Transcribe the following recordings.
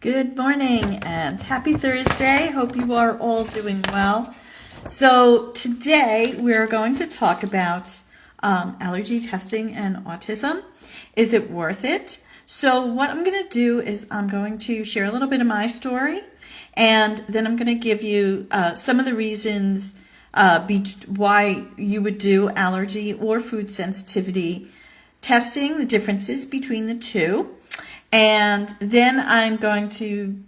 Good morning and happy Thursday. Hope you are all doing well. So today we're going to talk about allergy testing and autism. Is it worth it? So what I'm going to do is I'm going to share a little bit of my story, and then I'm going to give you some of the reasons why you would do allergy or food sensitivity testing, the differences between the two. And then I'm going to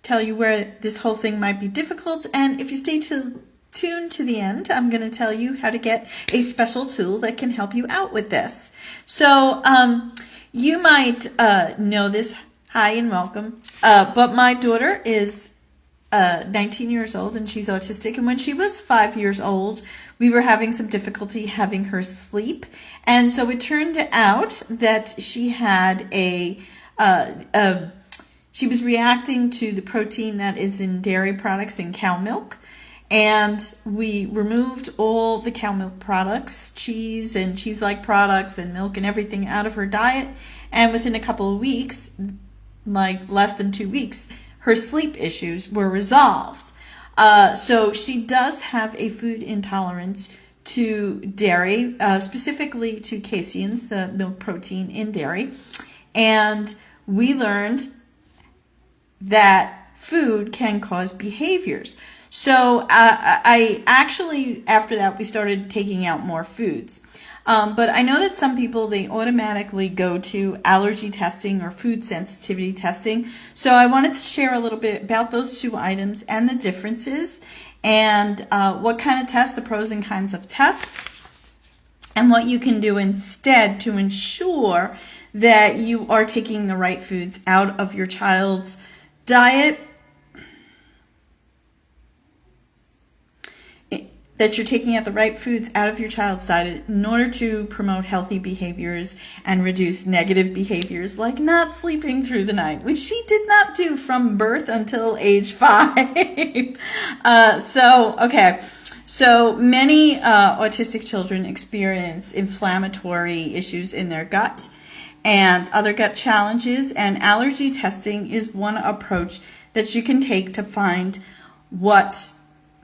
tell you where this whole thing might be difficult. And if you stay tuned to the end, I'm going to tell you how to get a special tool that can help you out with this. So you might know this. Hi and welcome. But my daughter is 19 years old and she's autistic. And when she was 5 years old, we were having some difficulty having her sleep. And so it turned out that she had she was reacting to the protein that is in dairy products and cow milk. And we removed all the cow milk products, cheese and cheese-like products and milk and everything out of her diet. And within a couple of weeks, like less than 2 weeks, her sleep issues were resolved. So she does have a food intolerance to dairy, specifically to caseins, the milk protein in dairy. And we learned that food can cause behaviors. So I actually, after that, we started taking out more foods. But I know that some people, they automatically go to allergy testing or food sensitivity testing. So I wanted to share a little bit about those two items and the differences and what kind of tests, the pros and cons of tests, and what you can do instead to ensure that you are taking the right foods out of your child's diet, that you're taking out the right foods out of your child's diet in order to promote healthy behaviors and reduce negative behaviors like not sleeping through the night, which she did not do from birth until age 5. So many autistic children experience inflammatory issues in their gut and other gut challenges, and allergy testing is one approach that you can take to find what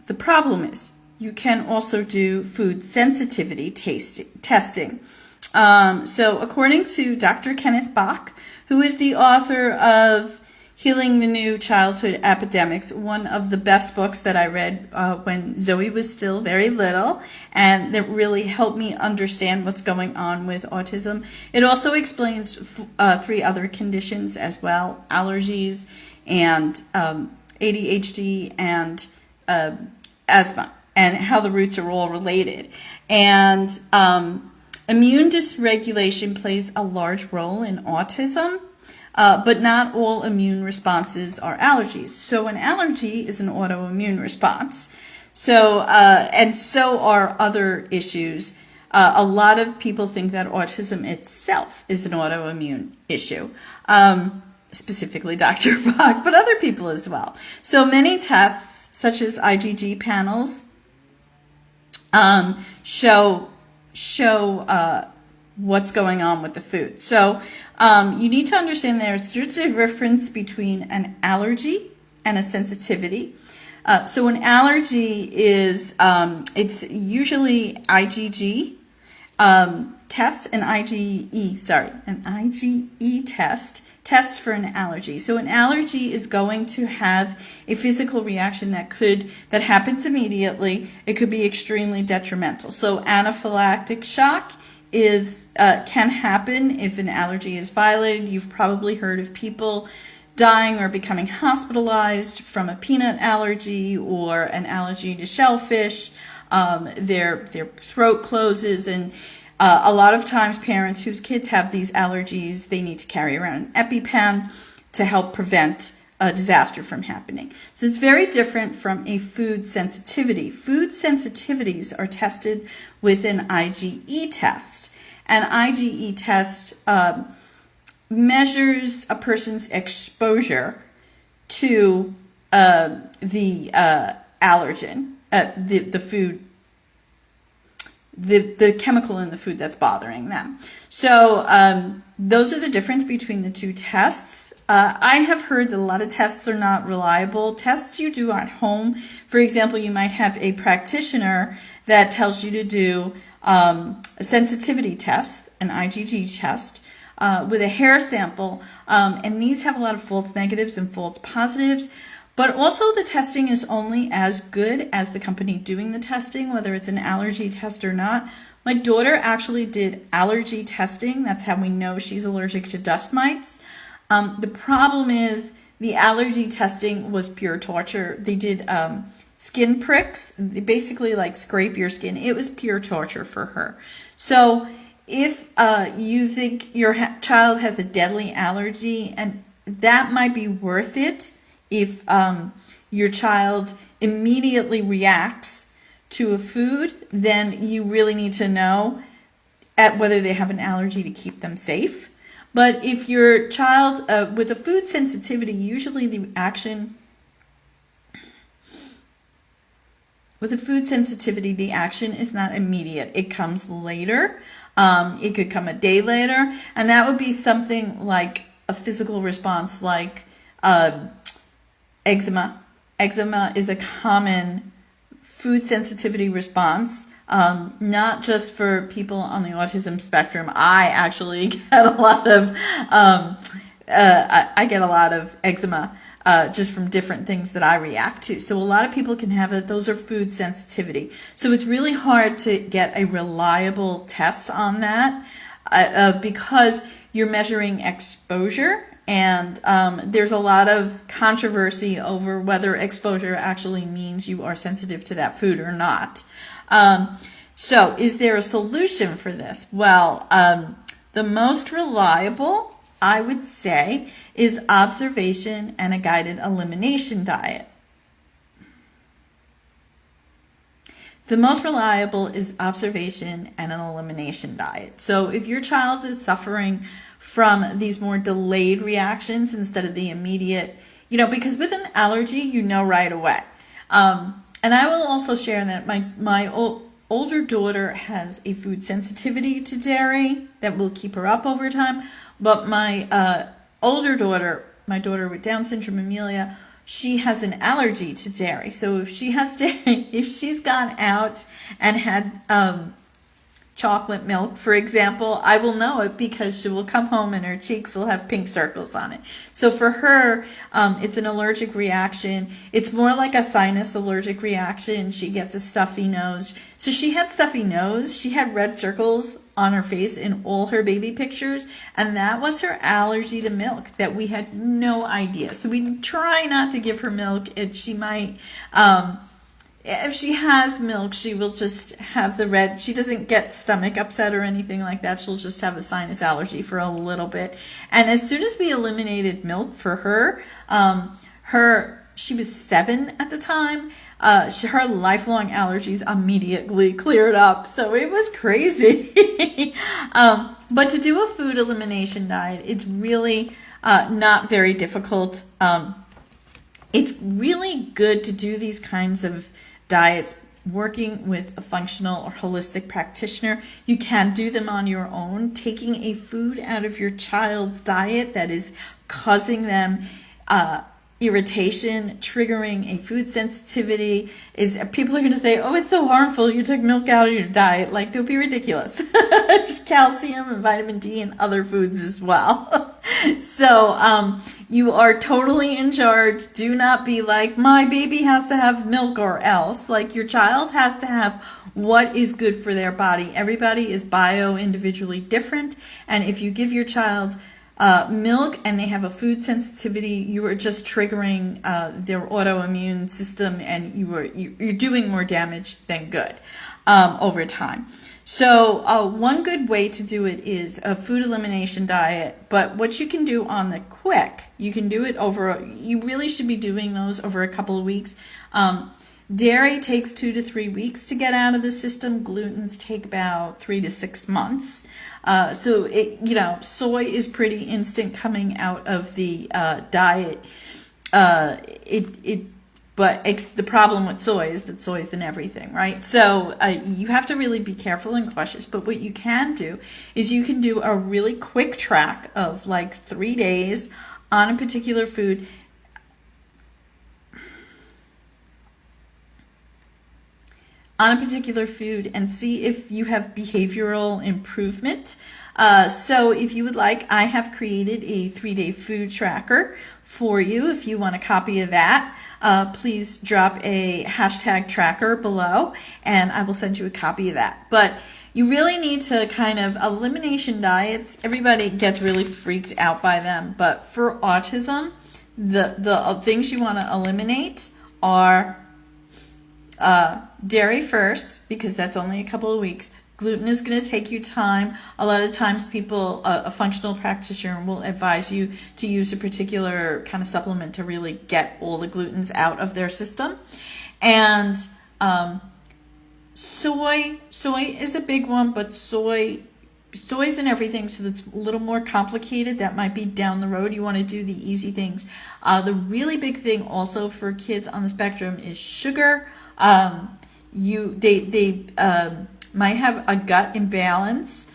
the problem is. You can also do food sensitivity testing. So according to Dr. Kenneth Bach, who is the author of Healing the New Childhood Epidemics, one of the best books that I read when Zoe was still very little, and that really helped me understand what's going on with autism. It also explains 3 other conditions as well: allergies and ADHD and asthma, and how the roots are all related. And immune dysregulation plays a large role in autism. But not all immune responses are allergies. So an allergy is an autoimmune response. So, and so are other issues. A lot of people think that autism itself is an autoimmune issue, specifically Dr. Bach, but other people as well. So many tests, such as IgG panels, show what's going on with the food. So you need to understand there's a difference between an allergy and a sensitivity. So an allergy is, it's usually IgG test, an IgE test tests for an allergy. So an allergy is going to have a physical reaction that happens immediately. It could be extremely detrimental. So anaphylactic shock can happen if an allergy is violated. You've probably heard of people dying or becoming hospitalized from a peanut allergy or an allergy to shellfish. Their throat closes, and a lot of times parents whose kids have these allergies, they need to carry around an EpiPen to help prevent a disaster from happening. So it's very different from a food sensitivity. Food sensitivities are tested with an IgE test. An IgE test measures a person's exposure to the allergen, the food the chemical in the food that's bothering them. So those are the difference between the two tests. I have heard that a lot of tests are not reliable. Tests you do at home, for example, you might have a practitioner that tells you to do a sensitivity test, an IgG test, with a hair sample, and these have a lot of false negatives and false positives. But also the testing is only as good as the company doing the testing, whether it's an allergy test or not. My daughter actually did allergy testing. That's how we know she's allergic to dust mites. The problem is the allergy testing was pure torture. They did skin pricks. They basically like scrape your skin. It was pure torture for her. So if you think your child has a deadly allergy, and that might be worth it if your child immediately reacts to a food, then you really need to know whether they have an allergy to keep them safe. But if your child, with a food sensitivity, usually the action, with a food sensitivity, the action is not immediate. It comes later. It could come a day later. And that would be something like a physical response like eczema. Eczema is a common food sensitivity response, not just for people on the autism spectrum. I actually get a lot of I get a lot of eczema just from different things that I react to. So a lot of people can have it. Those are food sensitivity. So it's really hard to get a reliable test on that because you're measuring exposure. And there's a lot of controversy over whether exposure actually means you are sensitive to that food or not. So is there a solution for this? Well, the most reliable, I would say, is observation and a guided elimination diet. The most reliable is observation and an elimination diet. So if your child is suffering from these more delayed reactions instead of the immediate, because with an allergy, you know right away. And I will also share that my older daughter has a food sensitivity to dairy that will keep her up over time. But my older daughter, my daughter with Down syndrome, Amelia, she has an allergy to dairy. So if she has dairy, if she's gone out and had chocolate milk, for example, I will know it because she will come home and her cheeks will have pink circles on it. So for her, it's an allergic reaction. It's more like a sinus allergic reaction. She gets a stuffy nose. So she had stuffy nose. She had red circles on her face in all her baby pictures, and that was her allergy to milk that we had no idea. So we try not to give her milk. She might, if she has milk, she will just have the red. She doesn't get stomach upset or anything like that. She'll just have a sinus allergy for a little bit. And as soon as we eliminated milk for her, she was 7 at the time. Her lifelong allergies immediately cleared up. So it was crazy. But to do a food elimination diet, it's really not very difficult. It's really good to do these kinds of diets working with a functional or holistic practitioner. You can do them on your own. Taking a food out of your child's diet that is causing them irritation, triggering a food sensitivity, is people are going to say, oh, it's so harmful, you took milk out of your diet. Like, don't be ridiculous. There's calcium and vitamin D in other foods as well. So you are totally in charge. Do not be like, my baby has to have milk or else. Like, your child has to have what is good for their body. Everybody is individually different. And if you give your child milk and they have a food sensitivity, you are just triggering their autoimmune system, and you're doing more damage than good over time. So one good way to do it is a food elimination diet. But what you can do on the quick, you can do it you really should be doing those over a couple of weeks. Dairy takes 2 to 3 weeks to get out of the system. Glutens take about 3 to 6 months. So soy is pretty instant coming out of the diet. But the problem with soy is that soy is in everything, right? So you have to really be careful and cautious. But what you can do is you can do a really quick track of like 3 days on a particular food. On a particular food and see if you have behavioral improvement. So if you would like, I have created a 3-day food tracker for you. If you want a copy of that, please drop a hashtag tracker below and I will send you a copy of that. But you really need to kind of elimination diets. Everybody gets really freaked out by them. But for autism, the things you want to eliminate are dairy first, because that's only a couple of weeks. Gluten is going to take you time. A lot of times people, a functional practitioner will advise you to use a particular kind of supplement to really get all the glutens out of their system. And soy is a big one, but soy's in everything, so that's a little more complicated. That might be down the road. You want to do the easy things. The really big thing also for kids on the spectrum is sugar. They might have a gut imbalance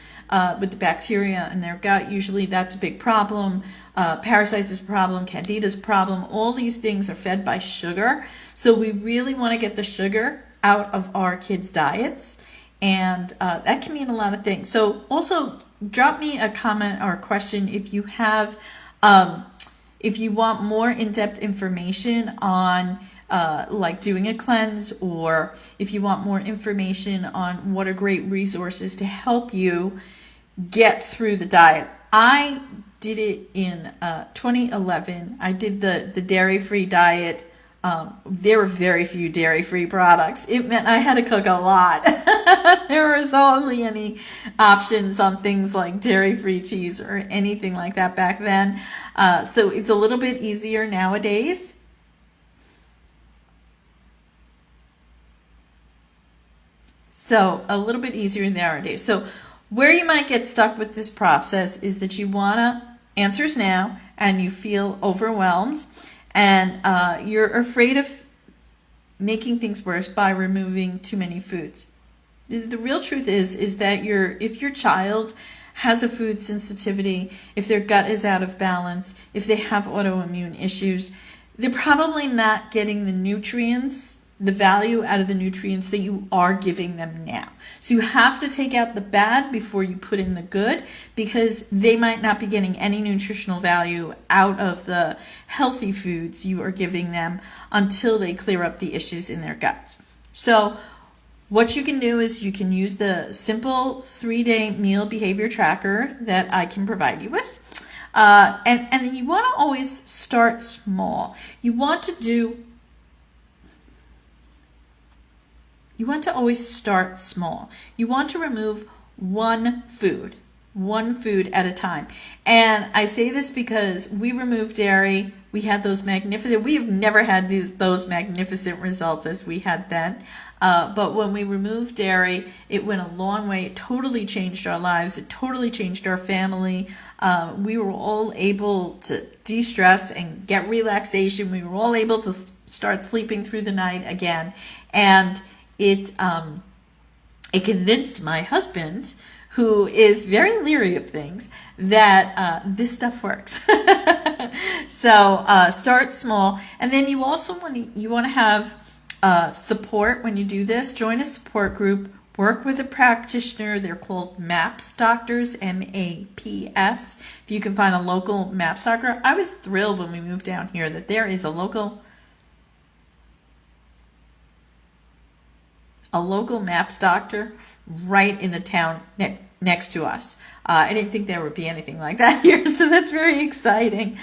with the bacteria in their gut. Usually that's a big problem. Parasites is a problem. Candida is a problem. All these things are fed by sugar. So we really want to get the sugar out of our kids' diets. And that can mean a lot of things. So also drop me a comment or a question if you have, if you want more in-depth information on like doing a cleanse, or if you want more information on what are great resources to help you get through the diet. I did it in 2011. I did the dairy-free diet. There were very few dairy-free products. It meant I had to cook a lot. There was hardly any options on things like dairy-free cheese or anything like that back then. So it's a little bit easier nowadays. So a little bit easier nowadays. So where you might get stuck with this process is that you want to answers now and you feel overwhelmed and you're afraid of making things worse by removing too many foods. The real truth is that if your child has a food sensitivity, if their gut is out of balance, if they have autoimmune issues, they're probably not getting the nutrients, the value out of the nutrients that you are giving them now. So you have to take out the bad before you put in the good, because they might not be getting any nutritional value out of the healthy foods you are giving them until they clear up the issues in their guts. So what you can do is you can use the simple 3-day meal behavior tracker that I can provide you with. And you want to always start small. You want to always start small. You want to remove one food at a time. And I say this because we removed dairy. We had those we have never had those magnificent results as we had then. But when we removed dairy, it went a long way. It totally changed our lives. It totally changed our family. We were all able to de-stress and get relaxation. We were all able to start sleeping through the night again. And it convinced my husband, who is very leery of things, that this stuff works. So start small, and then you also want to have support when you do this. Join a support group. Work with a practitioner. They're called MAPS doctors, MAPS. If you can find a local MAPS doctor, I was thrilled when we moved down here that there is a local MAPS doctor right in the town next to us. I didn't think there would be anything like that here, so that's very exciting.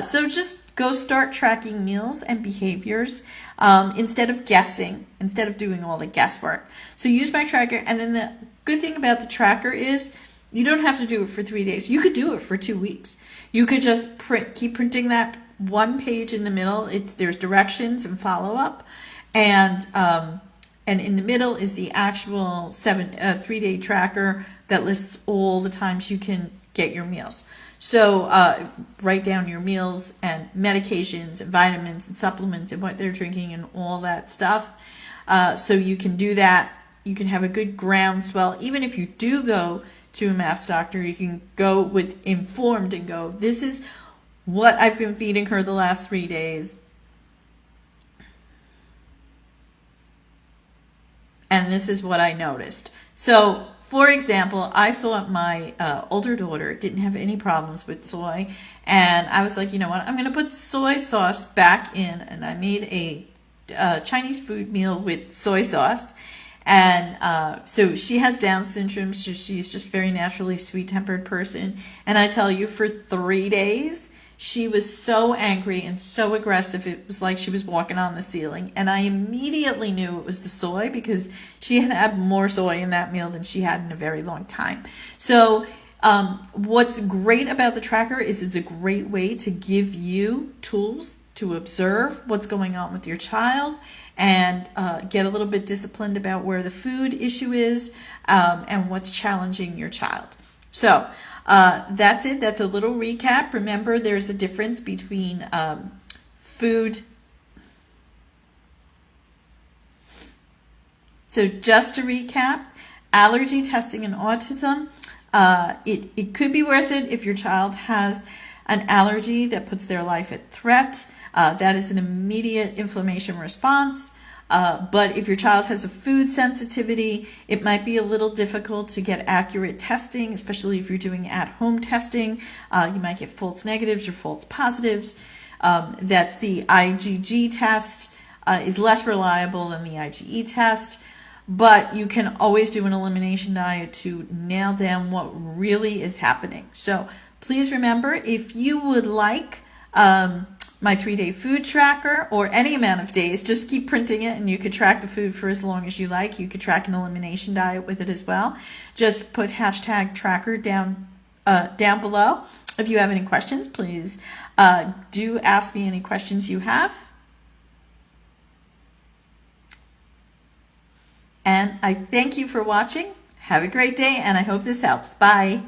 So just go start tracking meals and behaviors instead of guessing, instead of doing all the guesswork. So use my tracker, and then the good thing about the tracker is you don't have to do it for 3 days. You could do it for 2 weeks. You could just keep printing that one page in the middle. There's directions and follow-up, and in the middle is the actual 3-day tracker that lists all the times you can get your meals. So write down your meals and medications and vitamins and supplements and what they're drinking and all that stuff. So you can do that. You can have a good groundswell. Even if you do go to a MAPS doctor, you can go with informed and go, this is what I've been feeding her the last 3 days. And this is what I noticed. So, for example, I thought my older daughter didn't have any problems with soy. And I was like, you know what, I'm going to put soy sauce back in. And I made a Chinese food meal with soy sauce. And so she has Down syndrome, so she's just very naturally sweet-tempered person. And I tell you, for 3 days, she was so angry and so aggressive, it was like she was walking on the ceiling. And I immediately knew it was the soy because she had had more soy in that meal than she had in a very long time. So what's great about the tracker is it's a great way to give you tools to observe what's going on with your child and get a little bit disciplined about where the food issue is and what's challenging your child. So that's it. That's a little recap. Remember, there's a difference between food. So just to recap, allergy testing and autism, it could be worth it if your child has an allergy that puts their life at threat. That is an immediate inflammation response. But if your child has a food sensitivity, it might be a little difficult to get accurate testing, especially if you're doing at-home testing. You might get false negatives or false positives. That's the IgG test is less reliable than the IgE test. But you can always do an elimination diet to nail down what really is happening. So please remember, if you would like my 3-day food tracker or any amount of days, just keep printing it and you could track the food for as long as you like. You could track an elimination diet with it as well. Just put #tracker down below. If you have any questions, please do ask me any questions you have. And I thank you for watching. Have a great day, and I hope this helps. Bye.